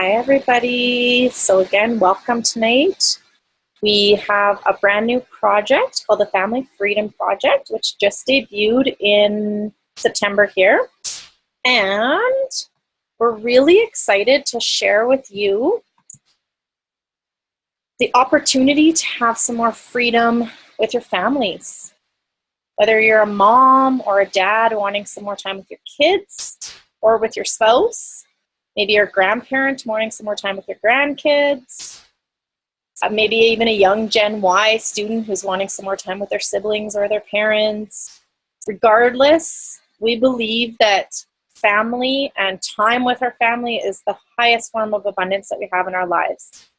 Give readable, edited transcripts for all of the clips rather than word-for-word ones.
Hi, everybody. So again, welcome tonight. We have a brand new project called the Family Freedom Project, which just debuted in September here. And we're really excited to share with you the opportunity to have some more freedom with your families. Whether you're a mom or a dad wanting some more time with your kids or with your spouse, maybe you're a grandparent wanting some more time with your grandkids, maybe even a young Gen Y student who's wanting some more time with their siblings or their parents. Regardless, we believe that family and time with our family is the highest form of abundance that we have in our lives.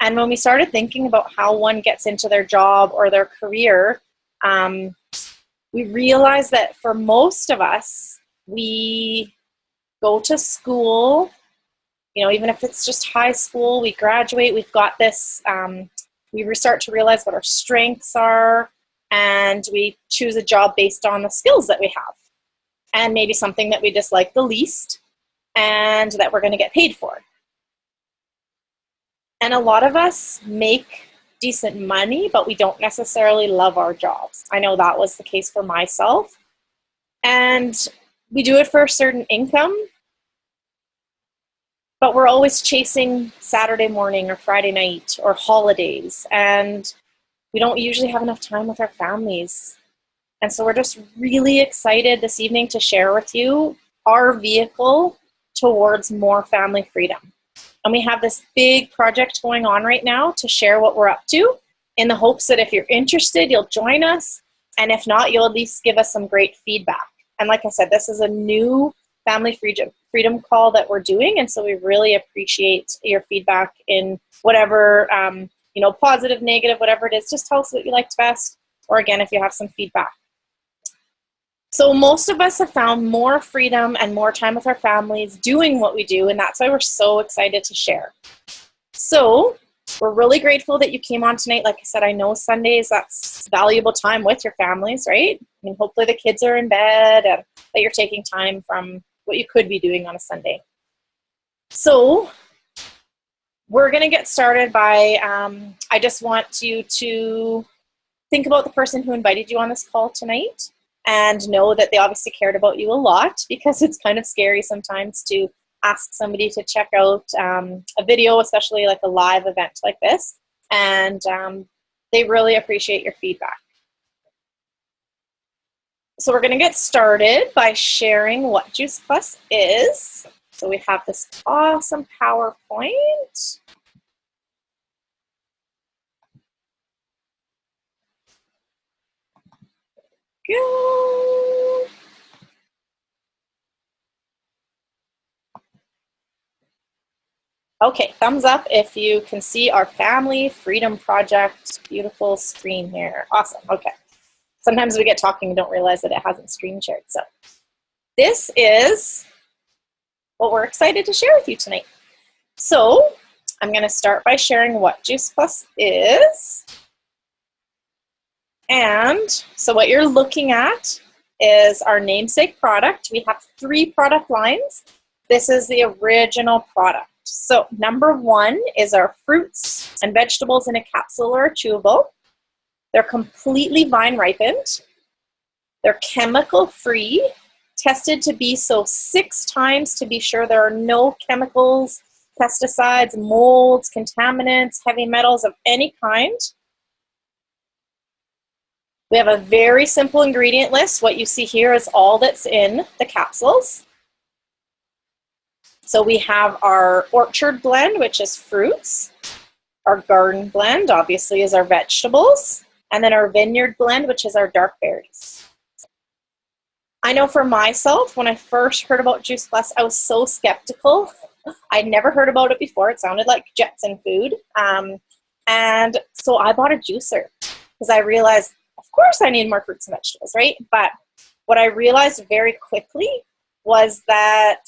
And when we started thinking about how one gets into their job or their career, we realized that for most of us, we go to school, even if it's just high school, we graduate, we've got this, we start to realize what our strengths are, and we choose a job based on the skills that we have, and maybe something that we dislike the least, and that we're going to get paid for. And a lot of us make decent money, but we don't necessarily love our jobs. I know that was the case for myself. And we do it for a certain income, but we're always chasing Saturday morning or Friday night or holidays, and we don't usually have enough time with our families. And so we're just really excited this evening to share with you our vehicle towards more family freedom. And we have this big project going on right now to share what we're up to, in the hopes that if you're interested, you'll join us. And if not, you'll at least give us some great feedback. And like I said, this is a new family freedom call that we're doing. And so we really appreciate your feedback in whatever, positive, negative, whatever it is. Just tell us what you liked best. Or again, if you have some feedback. So most of us have found more freedom and more time with our families doing what we do, and that's why we're so excited to share. So we're really grateful that you came on tonight. Like I said, I know Sundays, that's valuable time with your families, right? I mean, hopefully the kids are in bed and that you're taking time from what you could be doing on a Sunday. So we're going to get started by, I just want you to think about the person who invited you on this call tonight, and know that they obviously cared about you a lot, because it's kind of scary sometimes to ask somebody to check out a video, especially like a live event like this, and they really appreciate your feedback. So we're going to get started by sharing what Juice Plus is. So we have this awesome PowerPoint. Go. Okay, thumbs up if you can see our Family Freedom Project beautiful screen here. Awesome, okay. Sometimes we get talking and don't realize that it hasn't screen shared. So this is what we're excited to share with you tonight. So I'm going to start by sharing what Juice Plus is. And so what you're looking at is our namesake product. We have 3 product lines. This is the original product. So number 1 is our fruits and vegetables in a capsule or chewable. They're completely vine ripened. They're chemical free, tested to be so 6 times to be sure there are no chemicals, pesticides, molds, contaminants, heavy metals of any kind. We have a very simple ingredient list. What you see here is all that's in the capsules. So we have our orchard blend, which is fruits. Our garden blend, obviously, is our vegetables. And then our vineyard blend, which is our dark berries. I know for myself, when I first heard about Juice Plus, I was so skeptical. I'd never heard about it before. It sounded like Jetson food. And so I bought a juicer because I realized, of course, I need more fruits and vegetables, right? But what I realized very quickly was that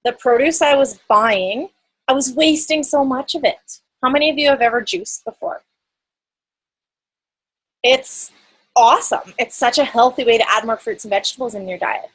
the produce I was buying, I was wasting so much of it. How many of you have ever juiced before? It's awesome. It's such a healthy way to add more fruits and vegetables in your diet.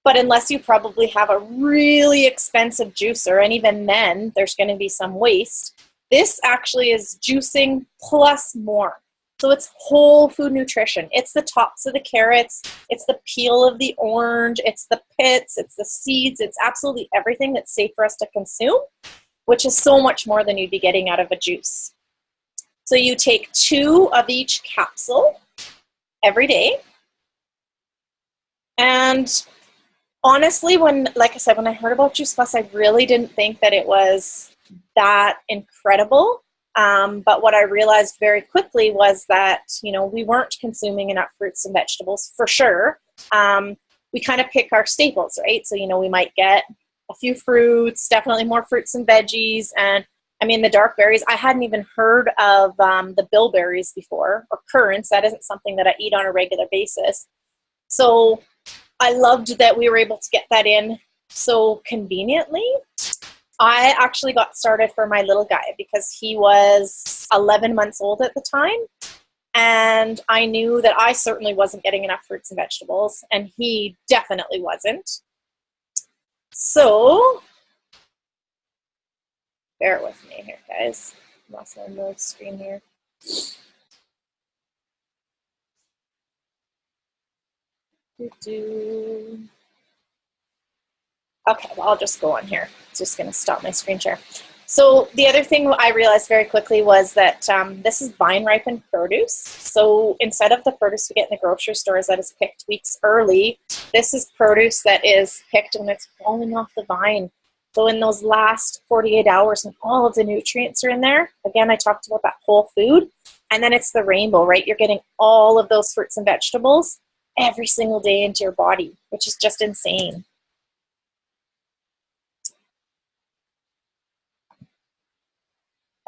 But unless you probably have a really expensive juicer, and even then there's going to be some waste, this actually is juicing plus more. So it's whole food nutrition. It's the tops of the carrots, it's the peel of the orange, it's the pits, it's the seeds, it's absolutely everything that's safe for us to consume, which is so much more than you'd be getting out of a juice. So you take 2 of each capsule every day. And honestly, like I said, when I heard about Juice Plus, I really didn't think that it was that incredible. But what I realized very quickly was that, we weren't consuming enough fruits and vegetables for sure. We kind of pick our staples, right? So, we might get a few fruits, definitely more fruits and veggies. And the dark berries, I hadn't even heard of the bilberries before, or currants. That isn't something that I eat on a regular basis. So I loved that we were able to get that in so conveniently. I actually got started for my little guy because he was 11 months old at the time. And I knew that I certainly wasn't getting enough fruits and vegetables, and he definitely wasn't. So, bear with me here, guys. I'm also on the screen here. Okay, well, I'll just go on here. It's just going to stop my screen share. So the other thing I realized very quickly was that this is vine-ripened produce. So instead of the produce we get in the grocery stores that is picked weeks early, this is produce that is picked when it's falling off the vine. So in those last 48 hours, when all of the nutrients are in there, again, I talked about that whole food, and then it's the rainbow, right? You're getting all of those fruits and vegetables every single day into your body, which is just insane.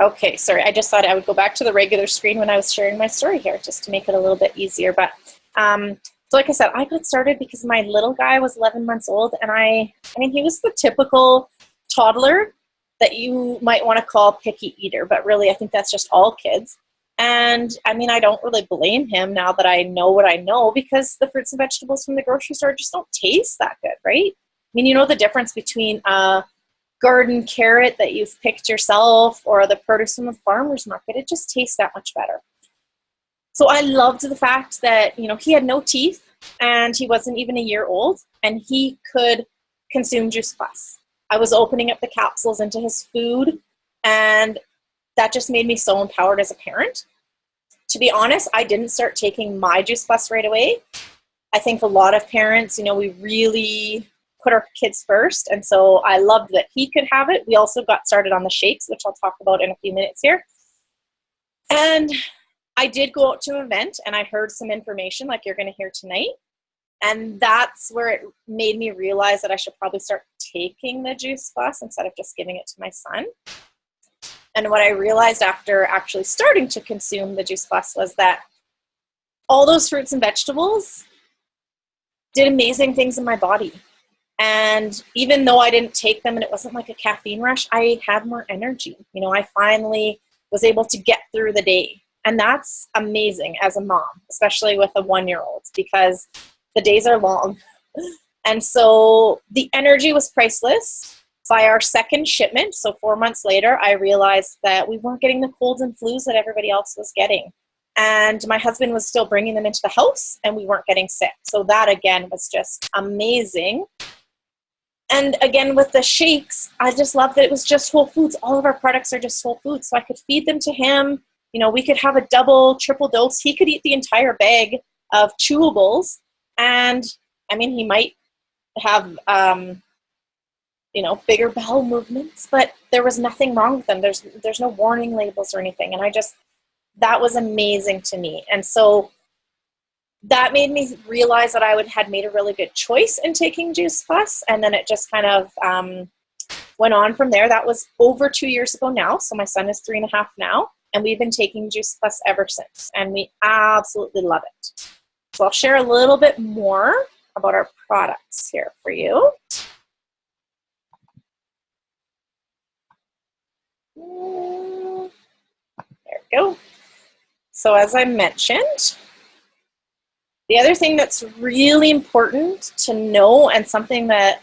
Okay, sorry, I just thought I would go back to the regular screen when I was sharing my story here, just to make it a little bit easier. But so like I said, I got started because my little guy was 11 months old, and he was the typical toddler that you might want to call picky eater, but really I think that's just all kids. And I don't really blame him now that I know what I know, because the fruits and vegetables from the grocery store just don't taste that good, right? The difference between garden carrot that you've picked yourself or the produce from the farmer's market, it just tastes that much better. So I loved the fact that, he had no teeth and he wasn't even a year old, and he could consume Juice Plus. I was opening up the capsules into his food, and that just made me so empowered as a parent. To be honest, I didn't start taking my Juice Plus right away. I think a lot of parents, we really put our kids first, and so I loved that he could have it. We also got started on the shakes, which I'll talk about in a few minutes here. And I did go out to an event, and I heard some information like you're going to hear tonight, and that's where it made me realize that I should probably start taking the Juice Plus instead of just giving it to my son. And what I realized after actually starting to consume the Juice Plus was that all those fruits and vegetables did amazing things in my body. And even though I didn't take them and it wasn't like a caffeine rush, I had more energy. I finally was able to get through the day. And that's amazing as a mom, especially with a 1-year-old, because the days are long. And so the energy was priceless. By our second shipment, so 4 months later, I realized that we weren't getting the colds and flus that everybody else was getting. And my husband was still bringing them into the house, and we weren't getting sick. So that, again, was just amazing. And again, with the shakes, I just love that it was just whole foods. All of our products are just whole foods. So I could feed them to him. We could have a double, triple dose. He could eat the entire bag of chewables. And he might have, bigger bowel movements, but there was nothing wrong with them. There's no warning labels or anything. And that was amazing to me. And so that made me realize that I had made a really good choice in taking Juice Plus, and then it just kind of went on from there. That was over 2 years ago now, so my son is 3.5 now, and we've been taking Juice Plus ever since, and we absolutely love it. So I'll share a little bit more about our products here for you. There we go. So as I mentioned, The other thing that's really important to know, and something that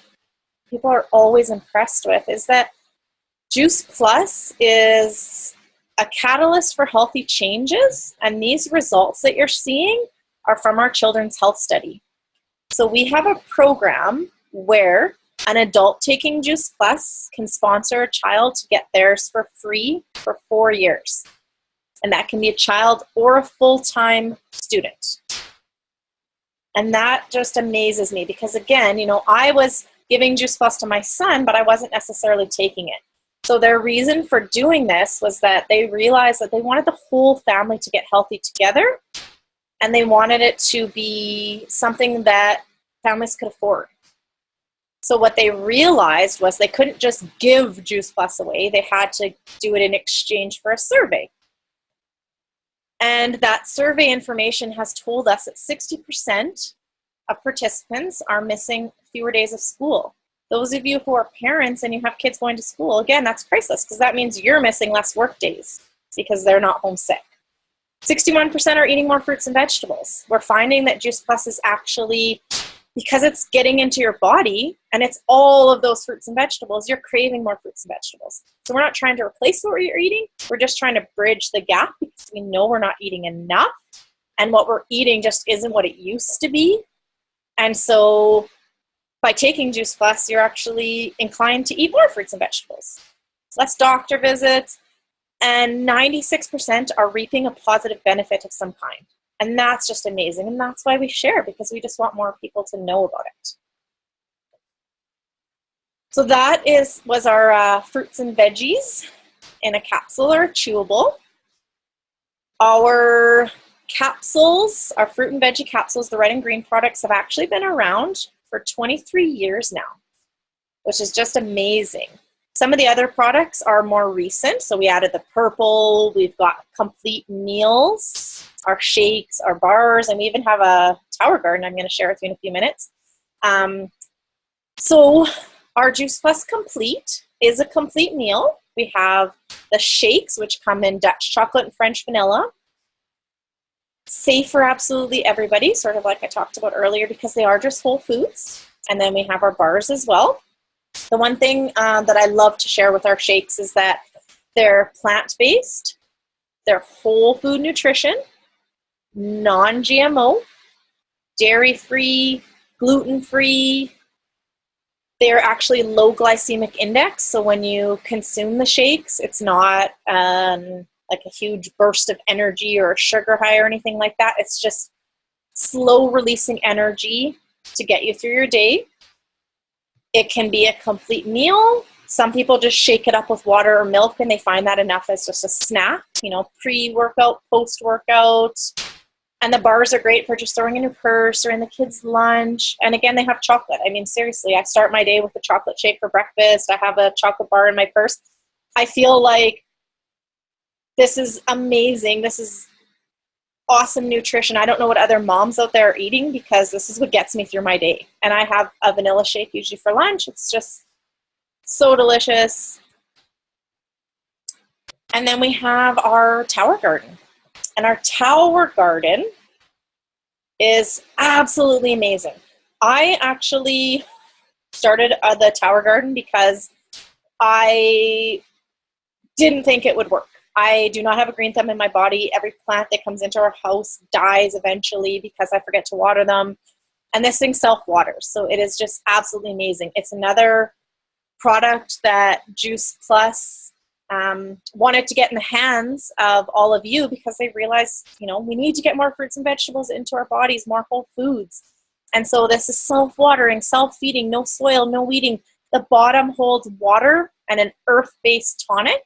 people are always impressed with, is that Juice Plus is a catalyst for healthy changes, and these results that you're seeing are from our children's health study. So we have a program where an adult taking Juice Plus can sponsor a child to get theirs for free for 4 years. And that can be a child or a full-time student. And that just amazes me because, again, you know, I was giving Juice Plus to my son, but I wasn't necessarily taking it. So their reason for doing this was that they realized that they wanted the whole family to get healthy together, and they wanted it to be something that families could afford. So what they realized was they couldn't just give Juice Plus away. They had to do it in exchange for a survey. And that survey information has told us that 60% of participants are missing fewer days of school. Those of you who are parents and you have kids going to school, again, that's priceless because that means you're missing less work days because they're not homesick. 61% are eating more fruits and vegetables. We're finding that Juice Plus is actually, because it's getting into your body and it's all of those fruits and vegetables, you're craving more fruits and vegetables. So we're not trying to replace what you're eating. We're just trying to bridge the gap because we know we're not eating enough and what we're eating just isn't what it used to be. And so by taking Juice Plus, you're actually inclined to eat more fruits and vegetables. Less doctor visits, and 96% are reaping a positive benefit of some kind. And that's just amazing. And that's why we share, because we just want more people to know about it. So that was our fruits and veggies in a capsule or a chewable. Our capsules, our fruit and veggie capsules, the red and green products, have actually been around for 23 years now, which is just amazing. Some of the other products are more recent. So we added the purple, we've got complete meals, our shakes, our bars, and we even have a Tower Garden I'm going to share with you in a few minutes. So our Juice Plus Complete is a complete meal. We have the shakes, which come in Dutch chocolate and French vanilla. Safe for absolutely everybody, sort of like I talked about earlier, because they are just whole foods. And then we have our bars as well. The one thing that I love to share with our shakes is that they're plant-based, they're whole food nutrition, non-GMO, dairy-free, gluten-free. They're actually low glycemic index, so when you consume the shakes, it's not like a huge burst of energy or a sugar high or anything like that. It's just slow releasing energy to get you through your day. It can be a complete meal. Some people just shake it up with water or milk and they find that enough as just a snack, you know, pre-workout, post-workout. And the bars are great for just throwing in your purse or in the kids' lunch. And again, they have chocolate. I mean, seriously, I start my day with a chocolate shake for breakfast. I have a chocolate bar in my purse. I feel like this is amazing. This is awesome nutrition. I don't know what other moms out there are eating because this is what gets me through my day. And I have a vanilla shake usually for lunch. It's just so delicious. And then we have our Tower Garden. And our Tower Garden is absolutely amazing. I actually started the Tower Garden because I didn't think it would work. I do not have a green thumb in my body. Every plant that comes into our house dies eventually because I forget to water them. And this thing self-waters. So it is just absolutely amazing. It's another product that Juice Plus wanted to get in the hands of all of you because they realized, you know, we need to get more fruits and vegetables into our bodies, more whole foods. And so this is self-watering, self-feeding, no soil, no weeding. The bottom holds water and an earth-based tonic.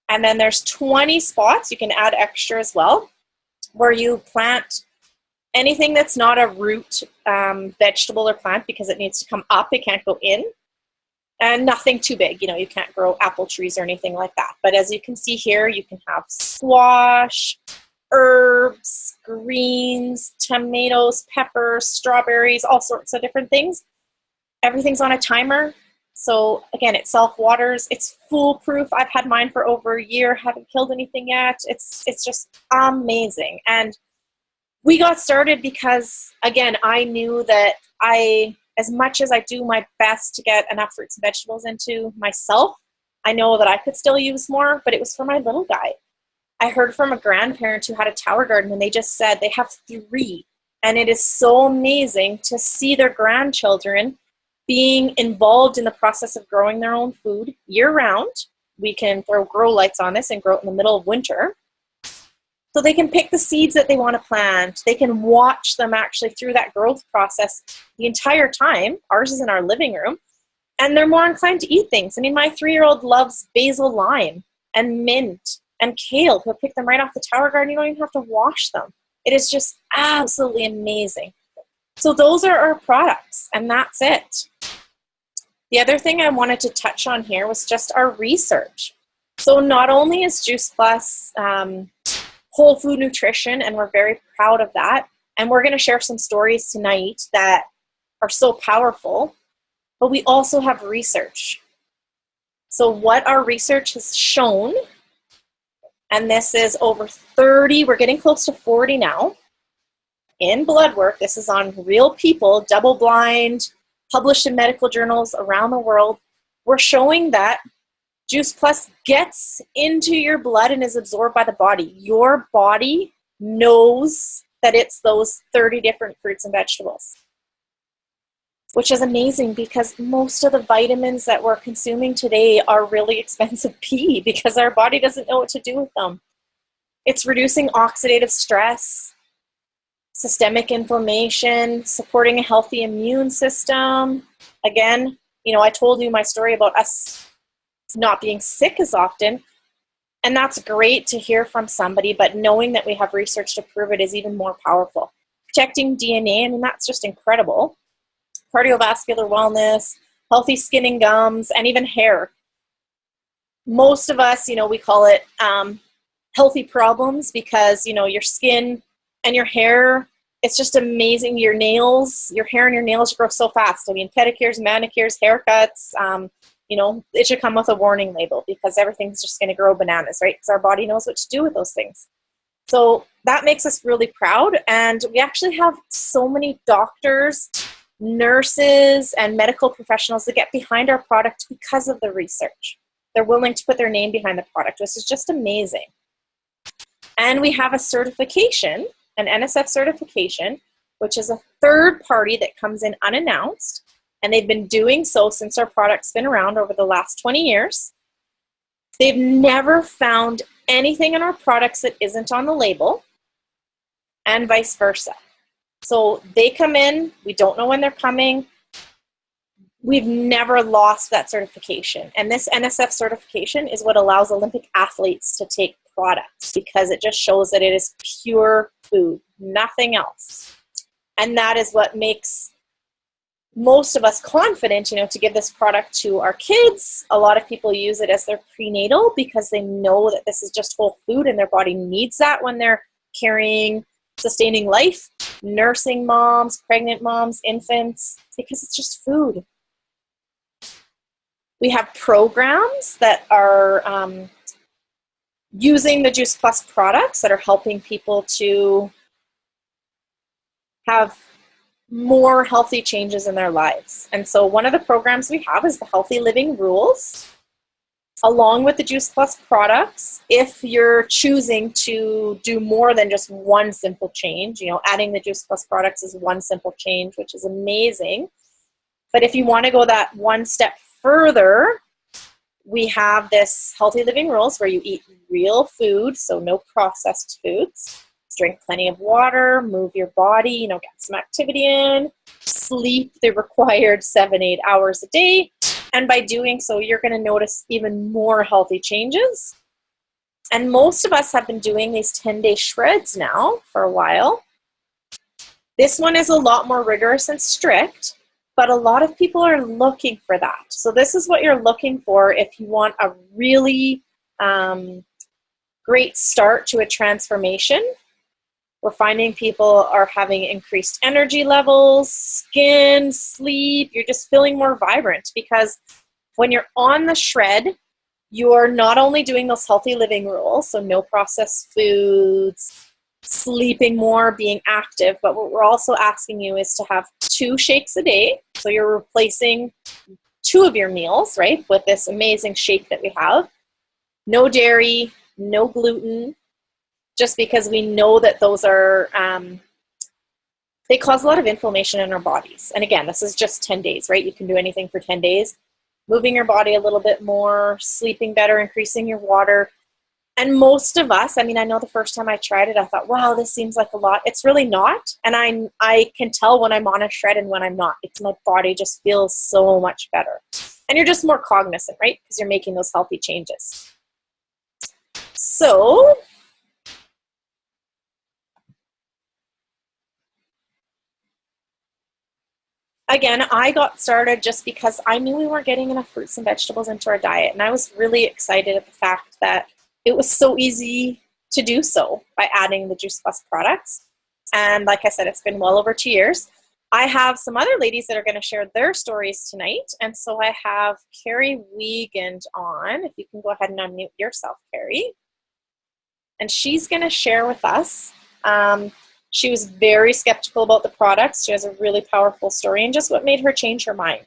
And then there's 20 spots, you can add extra as well, where you plant anything that's not a root vegetable or plant because it needs to come up, it can't go in. And nothing too big, you know, you can't grow apple trees or anything like that. But as you can see here, you can have squash, herbs, greens, tomatoes, peppers, strawberries, all sorts of different things. Everything's on a timer. So again, it self-waters, it's foolproof. I've had mine for over a year, haven't killed anything yet. It's just amazing. And we got started because, again, I knew that as much as I do my best to get enough fruits and vegetables into myself, I know that I could still use more, but it was for my little guy. I heard from a grandparent who had a tower garden, and they just said they have 3. And it is so amazing to see their grandchildren being involved in the process of growing their own food year-round. We can throw grow lights on this and grow it in the middle of winter. So they can pick the seeds that they want to plant. They can watch them actually through that growth process the entire time. Ours is in our living room. And they're more inclined to eat things. I mean, my 3-year-old loves basil lime and mint and kale. He'll pick them right off the tower garden. You don't even have to wash them. It is just absolutely amazing. So those are our products, and that's it. The other thing I wanted to touch on here was just our research. So not only is Juice Plus whole food nutrition, and we're very proud of that, and we're going to share some stories tonight that are so powerful, but we also have research. So what our research has shown, and this is over 30, we're getting close to 40 now, in blood work. This is on real people, double-blind, published in medical journals around the world. We're showing that Juice Plus gets into your blood and is absorbed by the body. Your body knows that it's those 30 different fruits and vegetables, which is amazing because most of the vitamins that we're consuming today are really expensive pee because our body doesn't know what to do with them. It's reducing oxidative stress, systemic inflammation, supporting a healthy immune system. Again, I told you my story about us not being sick as often, and that's great to hear from somebody, but knowing that we have research to prove it is even more powerful. Protecting DNA, I mean, that's just incredible. Cardiovascular wellness, healthy skin and gums, and even hair. Most of us, we call it healthy problems because, your skin and your hair, it's just amazing. Your nails, your hair and your nails grow so fast. I mean, pedicures, manicures, haircuts, it should come with a warning label because everything's just going to grow bananas, right? Because our body knows what to do with those things. So that makes us really proud. And we actually have so many doctors, nurses, and medical professionals that get behind our product because of the research. They're willing to put their name behind the product, which is just amazing. And we have a certification, an NSF certification, which is a third party that comes in unannounced. And they've been doing so since our product's been around over the last 20 years. They've never found anything in our products that isn't on the label, and vice versa. So they come in, we don't know when they're coming. We've never lost that certification. And this NSF certification is what allows Olympic athletes to take products because it just shows that it is pure food, nothing else. And that is what makes most of us confident, to give this product to our kids. A lot of people use it as their prenatal because they know that this is just whole food and their body needs that when they're carrying, sustaining life, nursing moms, pregnant moms, infants, because it's just food. We have programs that are using the Juice Plus products that are helping people to have more healthy changes in their lives. And so one of the programs we have is the Healthy Living Rules, along with the Juice Plus products. If you're choosing to do more than just one simple change, adding the Juice Plus products is one simple change, which is amazing. But if you want to go that one step further, we have this Healthy Living Rules where you eat real food, so no processed foods. Drink plenty of water, move your body, get some activity in, sleep the required 7-8 hours a day. And by doing so, you're going to notice even more healthy changes. And most of us have been doing these 10-day shreds now for a while. This one is a lot more rigorous and strict, but a lot of people are looking for that. So this is what you're looking for if you want a really great start to a transformation. We're finding people are having increased energy levels, skin, sleep. You're just feeling more vibrant because when you're on the shred, you're not only doing those healthy living rules, so no processed foods, sleeping more, being active. But what we're also asking you is to have 2 shakes a day. So you're replacing 2 of your meals, right, with this amazing shake that we have. No dairy, no gluten, just because we know that those are, they cause a lot of inflammation in our bodies. And again, this is just 10 days, right? You can do anything for 10 days. Moving your body a little bit more, sleeping better, increasing your water. And most of us, I mean, I know the first time I tried it, I thought, wow, this seems like a lot. It's really not. And I can tell when I'm on a shred and when I'm not, because my body just feels so much better. And you're just more cognizant, right? Because you're making those healthy changes. So, again, I got started just because I knew we weren't getting enough fruits and vegetables into our diet. And I was really excited at the fact that it was so easy to do so by adding the Juice Plus products. And like I said, it's been well over 2 years. I have some other ladies that are going to share their stories tonight. And so I have Carrie Wiegand on. If you can go ahead and unmute yourself, Carrie. And she's going to share with us. She was very skeptical about the products. She has a really powerful story and just what made her change her mind.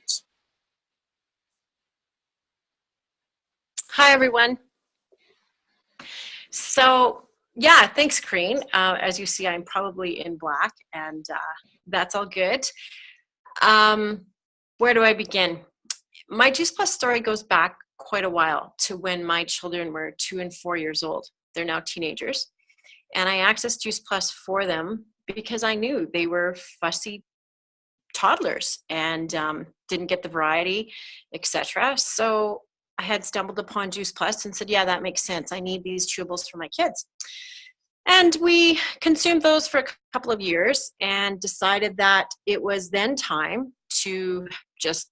Hi, everyone. So, yeah, thanks, Corrine. As you see, I'm probably in black, and that's all good. Where do I begin? My Juice Plus story goes back quite a while to when my children were 2 and 4 years old. They're now teenagers. And I accessed Juice Plus for them because I knew they were fussy toddlers and didn't get the variety, etc. So I had stumbled upon Juice Plus and said, yeah, that makes sense. I need these chewables for my kids. And we consumed those for a couple of years and decided that it was then time to just,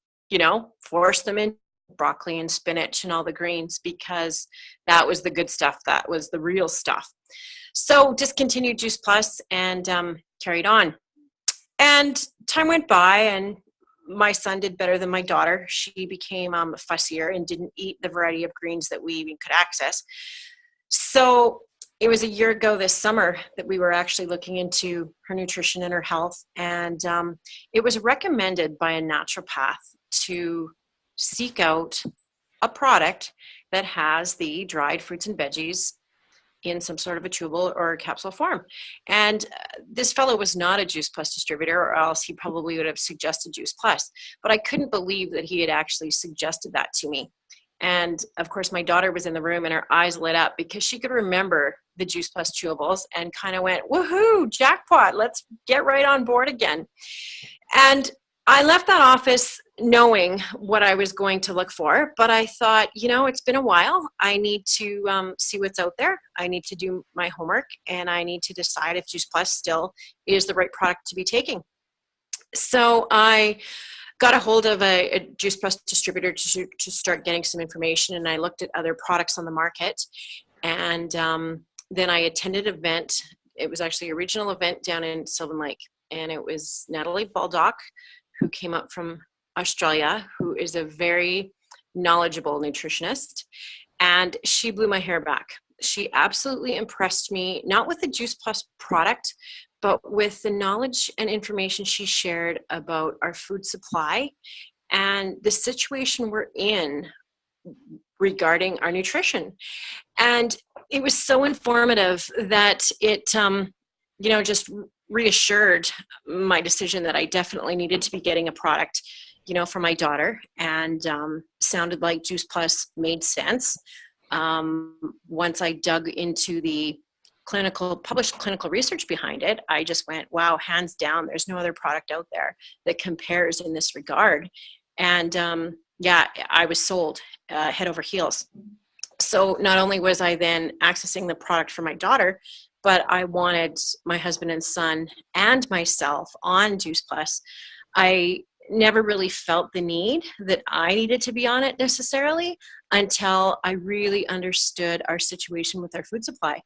force them in broccoli and spinach and all the greens, because that was the good stuff. That was the real stuff. So discontinued Juice Plus and carried on. And time went by, and my son did better than my daughter. She became fussier and didn't eat the variety of greens that we even could access. So it was a year ago this summer that we were actually looking into her nutrition and her health. And it was recommended by a naturopath to seek out a product that has the dried fruits and veggies in some sort of a chewable or a capsule form. And this fellow was not a Juice Plus distributor, or else he probably would have suggested Juice Plus. But I couldn't believe that he had actually suggested that to me. And of course, my daughter was in the room and her eyes lit up because she could remember the Juice Plus chewables and kind of went, woohoo, jackpot, let's get right on board again. And I left that office knowing what I was going to look for, but I thought, it's been a while. I need to see what's out there. I need to do my homework, and I need to decide if Juice Plus still is the right product to be taking. So I got a hold of a Juice Plus distributor to start getting some information, and I looked at other products on the market. And then I attended an event. It was actually a regional event down in Sylvan Lake, and it was Natalie Baldock, who came up from Australia, who is a very knowledgeable nutritionist, and she blew my hair back. She absolutely impressed me, not with the Juice Plus product, but with the knowledge and information she shared about our food supply and the situation we're in regarding our nutrition. And it was so informative that it, just reassured my decision that I definitely needed to be getting a product, for my daughter, and sounded like Juice Plus made sense. Once I dug into the published clinical research behind it, I just went, wow, hands down, there's no other product out there that compares in this regard. And I was sold head over heels. So not only was I then accessing the product for my daughter, but I wanted my husband and son and myself on Juice Plus. I never really felt the need that I needed to be on it necessarily until I really understood our situation with our food supply.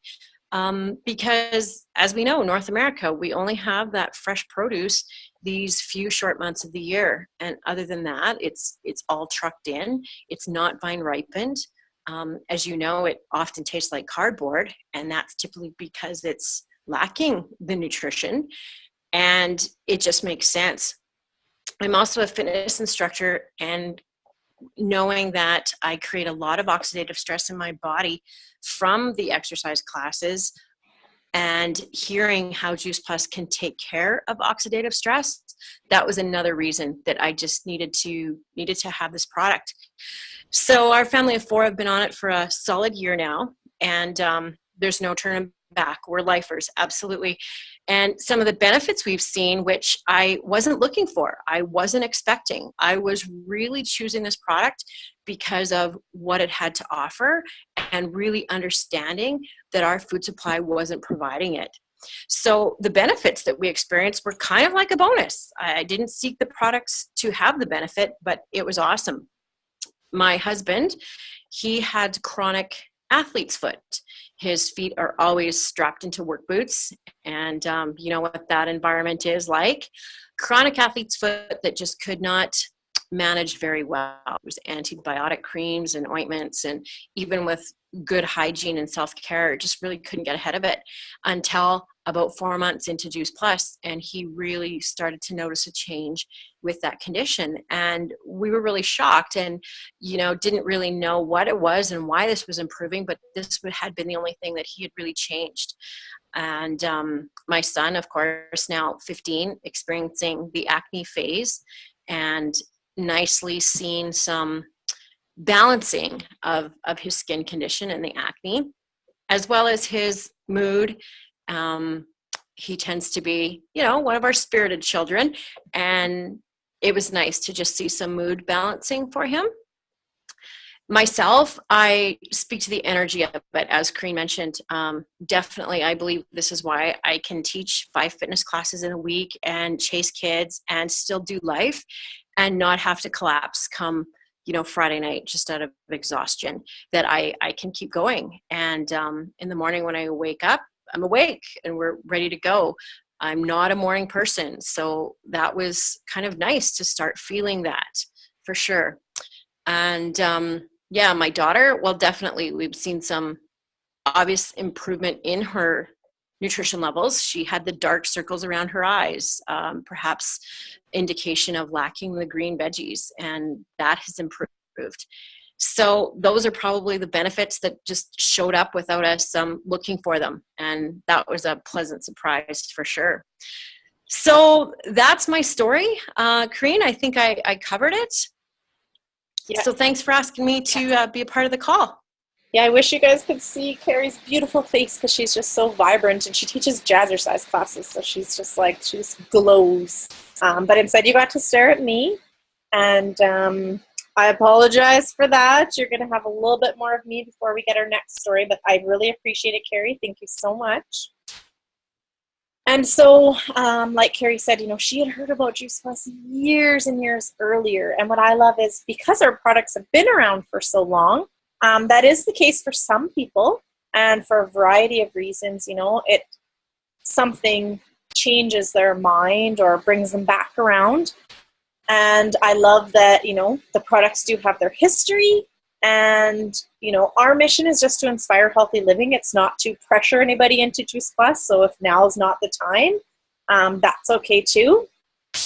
Because as we know, North America, we only have that fresh produce these few short months of the year. And other than that, it's all trucked in. It's not vine ripened. As you know, it often tastes like cardboard, and that's typically because it's lacking the nutrition, and it just makes sense. I'm also a fitness instructor, and knowing that I create a lot of oxidative stress in my body from the exercise classes, and hearing how Juice Plus can take care of oxidative stress, that was another reason that I just needed to have this product. So our family of 4 have been on it for a solid year now, and there's no turning back. We're lifers, absolutely. And some of the benefits we've seen, which I wasn't looking for, I wasn't expecting. I was really choosing this product because of what it had to offer and really understanding that our food supply wasn't providing it. So the benefits that we experienced were kind of like a bonus. I didn't seek the products to have the benefit, but it was awesome. My husband, he had chronic athlete's foot. His feet are always strapped into work boots, and you know what that environment is like. Chronic athlete's foot that just could not manage very well. It was antibiotic creams and ointments, and even with good hygiene and self-care, just really couldn't get ahead of it until about 4 months into Juice Plus, and he really started to notice a change with that condition. And we were really shocked, and didn't really know what it was and why this was improving, but this had been the only thing that he had really changed. And my son, of course, now 15, experiencing the acne phase, and nicely seeing some balancing of his skin condition and the acne, as well as his mood. He tends to be, one of our spirited children, and it was nice to just see some mood balancing for him. Myself, I speak to the energy of it, as Karine mentioned. Definitely, I believe this is why I can teach 5 fitness classes in a week and chase kids and still do life and not have to collapse come Friday night just out of exhaustion, that I can keep going. And in the morning when I wake up, I'm awake and we're ready to go. I'm not a morning person, so that was kind of nice to start feeling that for sure. And my daughter, well, definitely we've seen some obvious improvement in her nutrition levels. She had the dark circles around her eyes, perhaps indication of lacking the green veggies, and that has improved. So those are probably the benefits that just showed up without us looking for them. And that was a pleasant surprise for sure. So that's my story. Karine, I think I covered it. Yeah. So thanks for asking me to be a part of the call. Yeah, I wish you guys could see Carrie's beautiful face because she's just so vibrant, and she teaches jazzercise classes, so she's just like, she just glows. But instead you got to stare at me, and I apologize for that. You're going to have a little bit more of me before we get our next story, but I really appreciate it, Carrie. Thank you so much. And so, like Carrie said, she had heard about Juice Plus years and years earlier. And what I love is because our products have been around for so long, that is the case for some people, and for a variety of reasons, something changes their mind or brings them back around. And I love that, the products do have their history, and, our mission is just to inspire healthy living. It's not to pressure anybody into Juice Plus. So if now is not the time, that's okay too.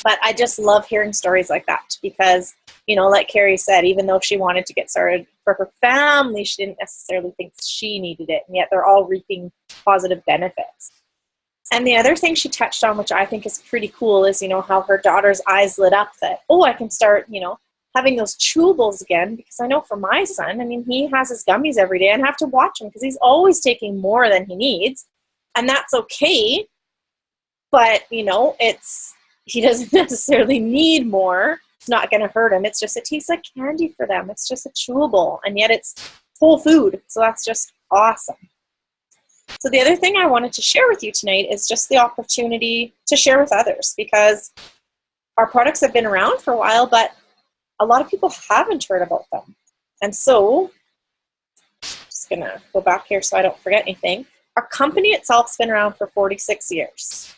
But I just love hearing stories like that because, like Carrie said, even though she wanted to get started for her family, she didn't necessarily think she needed it. And yet they're all reaping positive benefits. And the other thing she touched on, which I think is pretty cool, is, how her daughter's eyes lit up that, I can start, having those chewables again. Because I know for my son, he has his gummies every day and I have to watch him because he's always taking more than he needs. And that's okay. But, he doesn't necessarily need more. It's not going to hurt him. It's just, it tastes like candy for them. It's just a chewable, and yet it's whole food. So that's just awesome. So the other thing I wanted to share with you tonight is just the opportunity to share with others, because our products have been around for a while, but a lot of people haven't heard about them. And so, just going to go back here so I don't forget anything. Our company itself has been around for 46 years.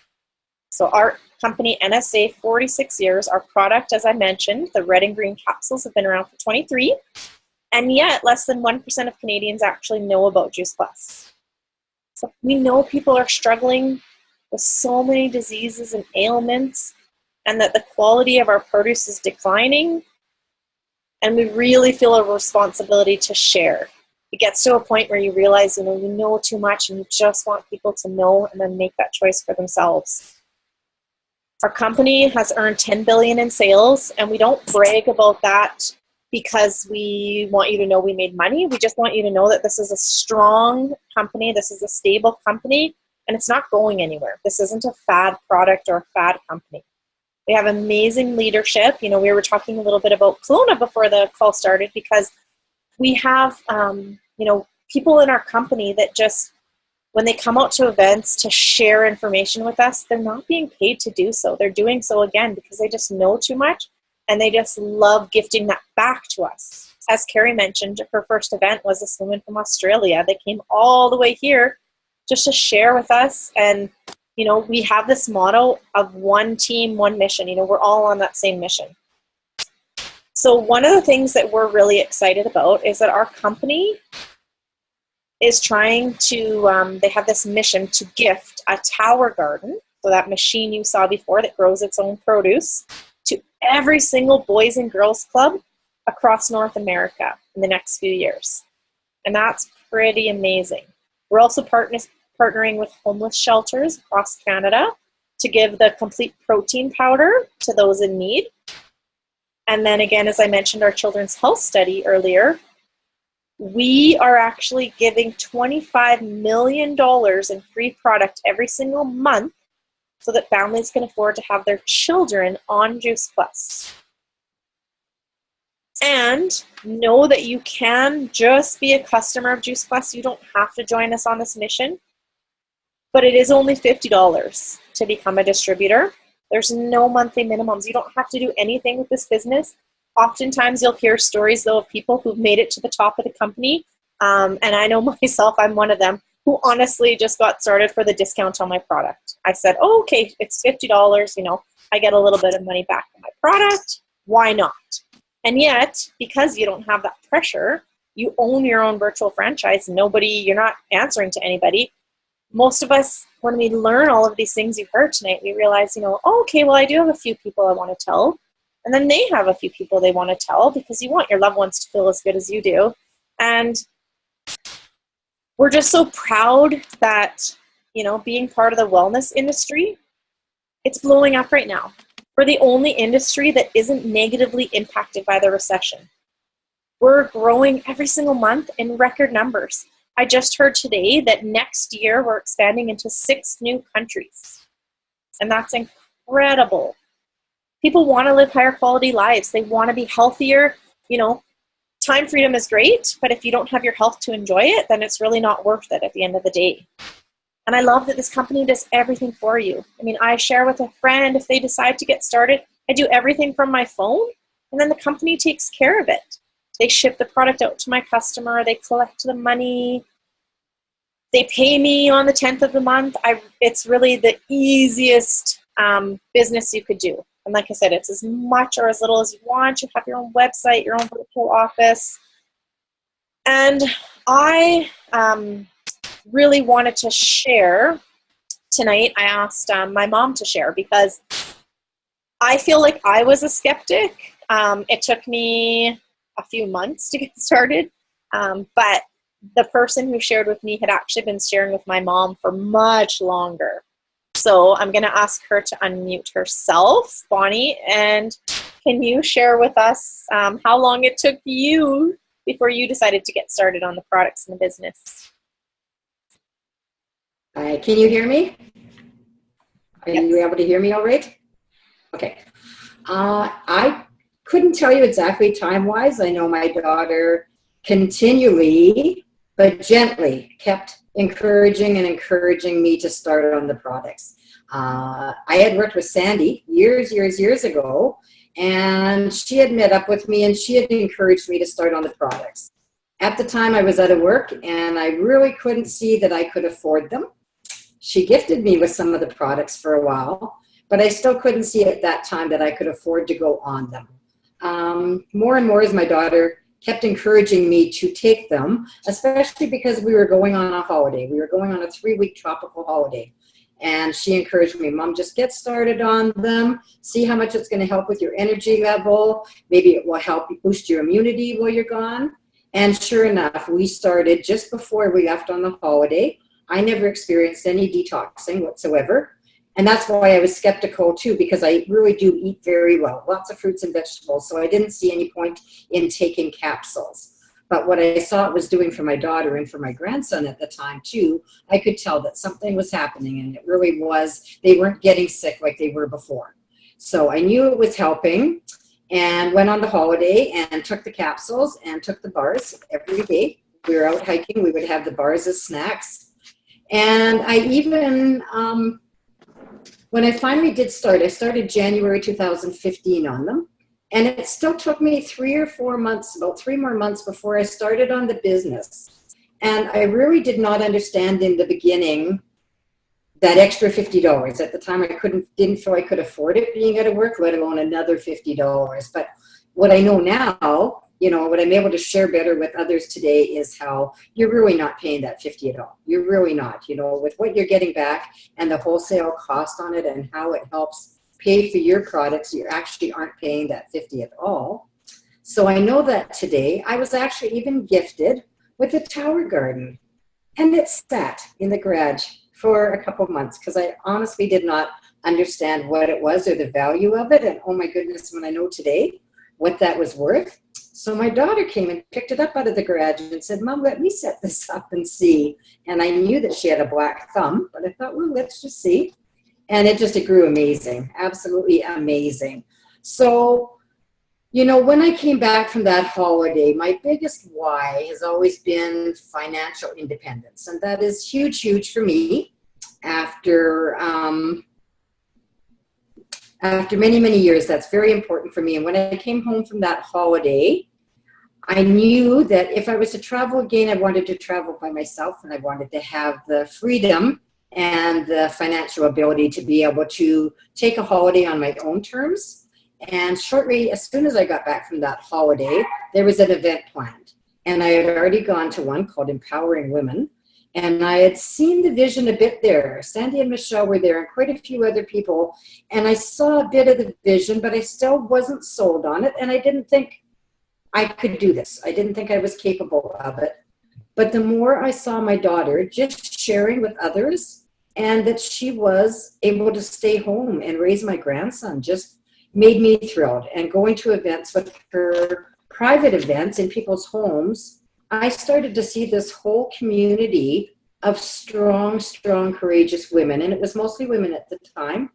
So our company, NSA, 46 years. Our product, as I mentioned, the red and green capsules, have been around for 23. And yet, less than 1% of Canadians actually know about Juice Plus. So we know people are struggling with so many diseases and ailments, and that the quality of our produce is declining, and we really feel a responsibility to share. It gets to a point where you realize, you know too much, and you just want people to know and then make that choice for themselves. Our company has earned $10 billion in sales, and we don't brag about that because we want you to know we made money. We just want you to know that this is a strong company, this is a stable company, and it's not going anywhere. This isn't a fad product or a fad company. We have amazing leadership. We were talking a little bit about Kelowna before the call started, because we have, people in our company that just, when they come out to events to share information with us, they're not being paid to do so. They're doing so, again, because they just know too much, and they just love gifting that back to us. As Carrie mentioned, her first event was this woman from Australia. They came all the way here just to share with us. And, we have this motto of one team, one mission. We're all on that same mission. So one of the things that we're really excited about is that our company is trying to, they have this mission to gift a tower garden, so that machine you saw before that grows its own produce, to every single Boys and Girls Club across North America in the next few years. And that's pretty amazing. We're also partnering with homeless shelters across Canada to give the complete protein powder to those in need. And then again, as I mentioned, our children's health study earlier, we are actually giving $25 million in free product every single month so that families can afford to have their children on Juice Plus. And know that you can just be a customer of Juice Plus. You don't have to join us on this mission, but it is only $50 to become a distributor. There's no monthly minimums. You don't have to do anything with this business. Oftentimes you'll hear stories, though, of people who've made it to the top of the company. And I know myself, I'm one of them, who honestly just got started for the discount on my product. I said, oh, okay, it's $50, I get a little bit of money back on my product. Why not? And yet, because you don't have that pressure, you own your own virtual franchise. You're not answering to anybody. Most of us, when we learn all of these things you've heard tonight, we realize, oh, okay, well, I do have a few people I want to tell. And then they have a few people they want to tell, because you want your loved ones to feel as good as you do. And we're just so proud that, being part of the wellness industry, it's blowing up right now. We're the only industry that isn't negatively impacted by the recession. We're growing every single month in record numbers. I just heard today that next year we're expanding into 6 new countries. And that's incredible. People want to live higher quality lives. They want to be healthier. Time freedom is great, but if you don't have your health to enjoy it, then it's really not worth it at the end of the day. And I love that this company does everything for you. I share with a friend if they decide to get started. I do everything from my phone, and then the company takes care of it. They ship the product out to my customer. They collect the money. They pay me on the 10th of the month. It's really the easiest business you could do. And like I said, it's as much or as little as you want. You have your own website, your own virtual office. And I really wanted to share tonight. I asked my mom to share, because I feel like I was a skeptic. It took me a few months to get started. But the person who shared with me had actually been sharing with my mom for much longer. So I'm going to ask her to unmute herself. Bonnie, and can you share with us how long it took you before you decided to get started on the products and the business? Can you hear me? Are you able to hear me all right? Okay. I couldn't tell you exactly time-wise. I know my daughter continually, but gently, kept encouraging me to start on the products. I had worked with Sandy years ago, and she had met up with me, and she had encouraged me to start on the products. At the time, I was out of work, and I really couldn't see that I could afford them. She gifted me with some of the products for a while, but I still couldn't see at that time that I could afford to go on them. More and more as my daughter kept encouraging me to take them, especially because we were going on a holiday. We were going on a 3-week tropical holiday. And she encouraged me, Mom, just get started on them. See how much it's going to help with your energy level. Maybe it will help boost your immunity while you're gone. And sure enough, we started just before we left on the holiday. I never experienced any detoxing whatsoever. And that's why I was skeptical too, because I really do eat very well, lots of fruits and vegetables. So I didn't see any point in taking capsules. But what I saw it was doing for my daughter and for my grandson at the time too, I could tell that something was happening, and it really was, they weren't getting sick like they were before. So I knew it was helping, and went on the holiday and took the capsules and took the bars every day. We were out hiking, we would have the bars as snacks. And I even, when I finally did start, I started January 2015 on them. And it still took me 3 or 4 months, about 3 more months before I started on the business. And I really did not understand in the beginning that extra $50. At the time, I didn't feel I could afford it being out of work, let alone another $50. But what I know now, you know, what I'm able to share better with others today is how you're really not paying that $50 at all. You're really not, you know, with what you're getting back and the wholesale cost on it and how it helps pay for your products, you actually aren't paying that $50 at all. So I know that today. I was actually even gifted with a tower garden, and it sat in the garage for a couple of months because I honestly did not understand what it was or the value of it. And oh my goodness, when I know today what that was worth. So my daughter came and picked it up out of the garage and said, Mom, let me set this up and see. And I knew that she had a black thumb, but I thought, well, let's just see. And it grew amazing, absolutely amazing. So, you know, when I came back from that holiday, my biggest why has always been financial independence. And that is huge, huge for me after many, many years. That's very important for me. And when I came home from that holiday, I knew that if I was to travel again, I wanted to travel by myself, and I wanted to have the freedom and the financial ability to be able to take a holiday on my own terms. And shortly, as soon as I got back from that holiday, there was an event planned. And I had already gone to one called Empowering Women. And I had seen the vision a bit there. Sandy and Michelle were there and quite a few other people. And I saw a bit of the vision, but I still wasn't sold on it. And I didn't think I could do this. I didn't think I was capable of it. But the more I saw my daughter just sharing with others and that she was able to stay home and raise my grandson just made me thrilled. And going to events with her, private events in people's homes, I started to see this whole community of strong, strong, courageous women. And it was mostly women at the time,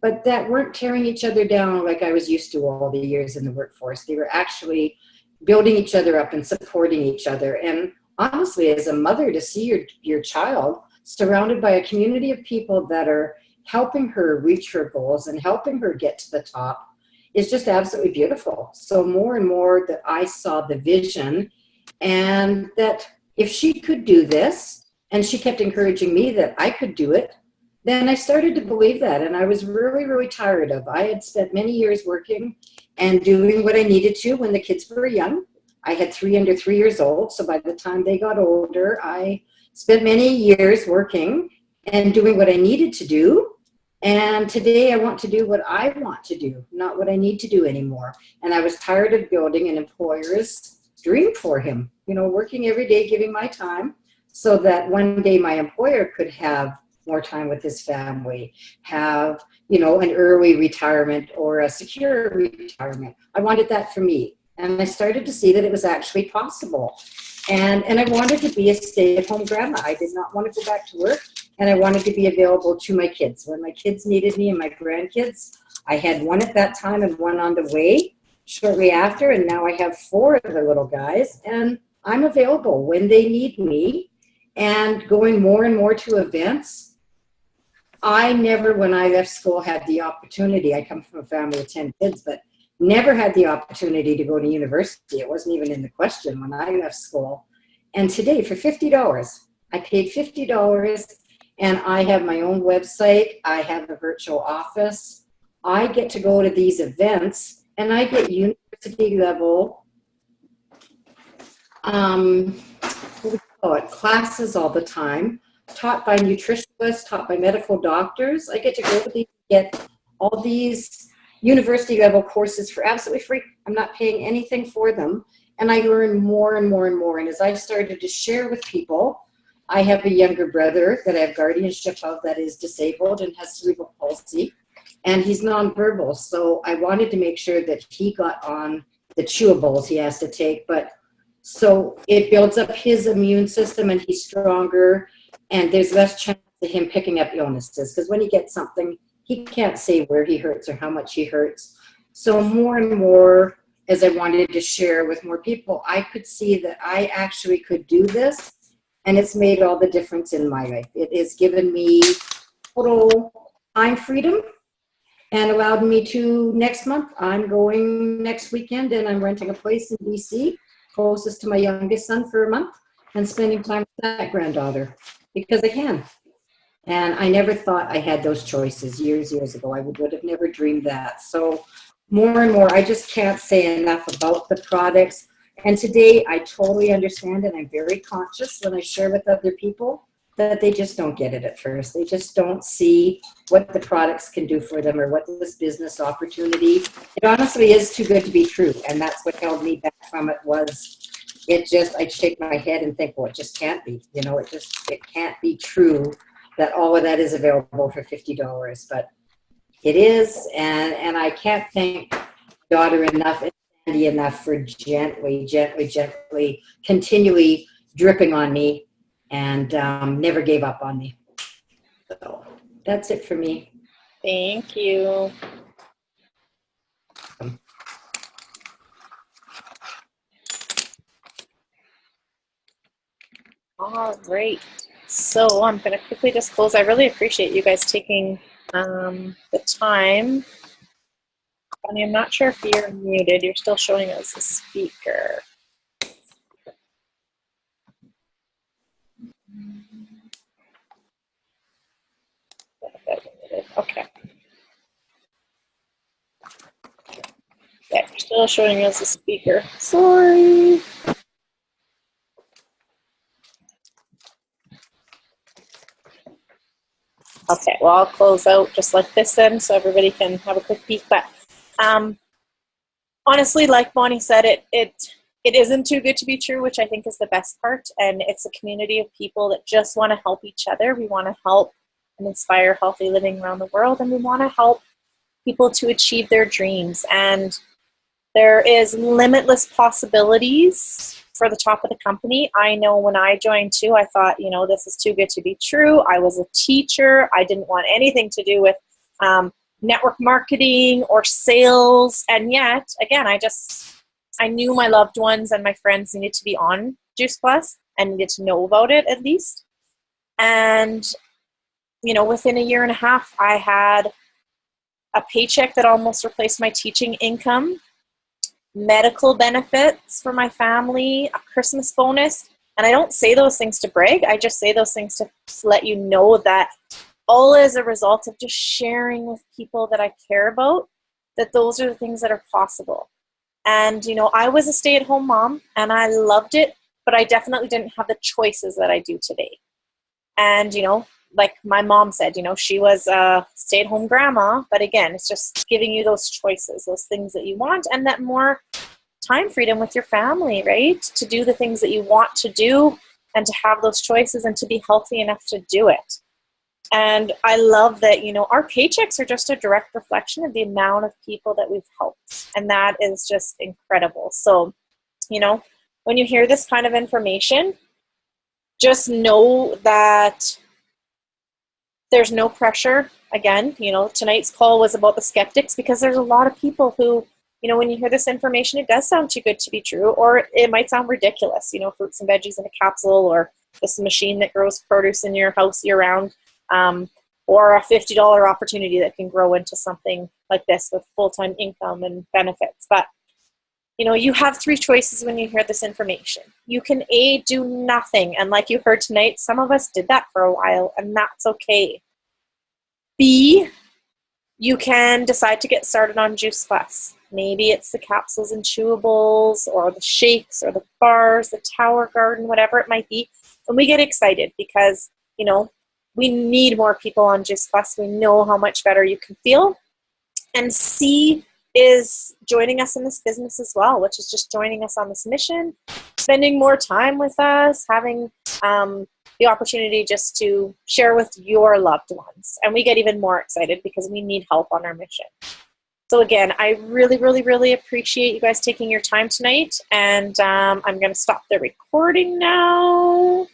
but that weren't tearing each other down like I was used to all the years in the workforce. They were actually building each other up and supporting each other. And honestly, as a mother, to see your child surrounded by a community of people that are helping her reach her goals and helping her get to the top is just absolutely beautiful. So more and more that I saw the vision, and that if she could do this, and she kept encouraging me that I could do it, then I started to believe that. And I was really, really tired of, I had spent many years working and doing what I needed to when the kids were young. I had 3 under 3 years old. So by the time they got older, I spent many years working and doing what I needed to do. And today I want to do what I want to do, not what I need to do anymore. And I was tired of building an employer's dream for him, you know, working every day, giving my time so that one day my employer could have more time with his family, have, you know, an early retirement or a secure retirement. I wanted that for me. And I started to see that it was actually possible. And I wanted to be a stay-at-home grandma. I did not want to go back to work, and I wanted to be available to my kids. When my kids needed me and my grandkids, I had one at that time and one on the way shortly after, and now I have 4 of the little guys, and I'm available when they need me. And going more and more to events, I never, when I left school, had the opportunity. I come from a family of 10 kids, but never had the opportunity to go to university. It wasn't even in the question when I left school. And today, for $50, I paid $50, and I have my own website. I have a virtual office. I get to go to these events, and I get university level what do we call it, classes all the time, taught by nutritionists, taught by medical doctors. I get to go to these, get all these university level courses for absolutely free. I'm not paying anything for them. And I learn more and more and more. And as I started to share with people, I have a younger brother that I have guardianship of that is disabled and has cerebral palsy, and he's nonverbal. So I wanted to make sure that he got on the chewables he has to take. But so it builds up his immune system and he's stronger, and there's less chance of him picking up illnesses, because when he gets something, he can't say where he hurts or how much he hurts. So more and more, as I wanted to share with more people, I could see that I actually could do this, and it's made all the difference in my life. It has given me total time freedom and allowed me to, next month, I'm going next weekend and I'm renting a place in BC, closest to my youngest son, for a month, and spending time with that granddaughter because I can. And I never thought I had those choices years ago. I would have never dreamed that. So more and more, I just can't say enough about the products. And today I totally understand, and I'm very conscious when I share with other people that they just don't get it at first. They just don't see what the products can do for them or what this business opportunity. It honestly is too good to be true. And that's what held me back from it was I'd shake my head and think, well, it just can't be. You know, it can't be true that all of that is available for $50. But it is, and I can't thank daughter enough, Sandy enough, for gently, continually dripping on me, and never gave up on me. So that's it for me. Thank you. All right. So I'm going to quickly just close. I really appreciate you guys taking the time. Bonnie, I'm not sure if you're muted. You're still showing us a speaker. Okay. Yeah, you're still showing us a speaker. Sorry. Okay, well, I'll close out just like this then so everybody can have a quick peek. But honestly, like Bonnie said, it isn't too good to be true, which I think is the best part. And it's a community of people that just want to help each other. We want to help and inspire healthy living around the world, and we want to help people to achieve their dreams. And there is limitless possibilities for the top of the company. I know when I joined too, I thought, you know, this is too good to be true. I was a teacher. I didn't want anything to do with network marketing or sales. And yet, again, I knew my loved ones and my friends needed to be on Juice Plus and needed to know about it at least. And, you know, within a year and a half, I had a paycheck that almost replaced my teaching income, medical benefits for my family, a Christmas bonus. And I don't say those things to brag. I just say those things to let you know that all as a result of just sharing with people that I care about, that those are the things that are possible. And, you know, I was a stay-at-home mom and I loved it, but I definitely didn't have the choices that I do today. And, you know, like my mom said, you know, she was a stay-at-home grandma, but again, it's just giving you those choices, those things that you want, and that more time freedom with your family, right? To do the things that you want to do and to have those choices and to be healthy enough to do it. And I love that, you know, our paychecks are just a direct reflection of the amount of people that we've helped. And that is just incredible. So, you know, when you hear this kind of information, just know that there's no pressure. Again, you know, tonight's call was about the skeptics, because there's a lot of people who, you know, when you hear this information, it does sound too good to be true, or it might sound ridiculous, you know, fruits and veggies in a capsule, or this machine that grows produce in your house year round, or a $50 opportunity that can grow into something like this with full-time income and benefits. But, you know, you have three choices when you hear this information. You can A, do nothing. And like you heard tonight, some of us did that for a while, and that's okay. B, you can decide to get started on Juice Plus. Maybe it's the capsules and chewables or the shakes or the bars, the Tower Garden, whatever it might be. And we get excited because, you know, we need more people on Juice Plus. We know how much better you can feel. And C is joining us in this business as well, which is just joining us on this mission, spending more time with us, having the opportunity just to share with your loved ones. And we get even more excited because we need help on our mission. So again, I really, really, really appreciate you guys taking your time tonight. And I'm going to stop the recording now.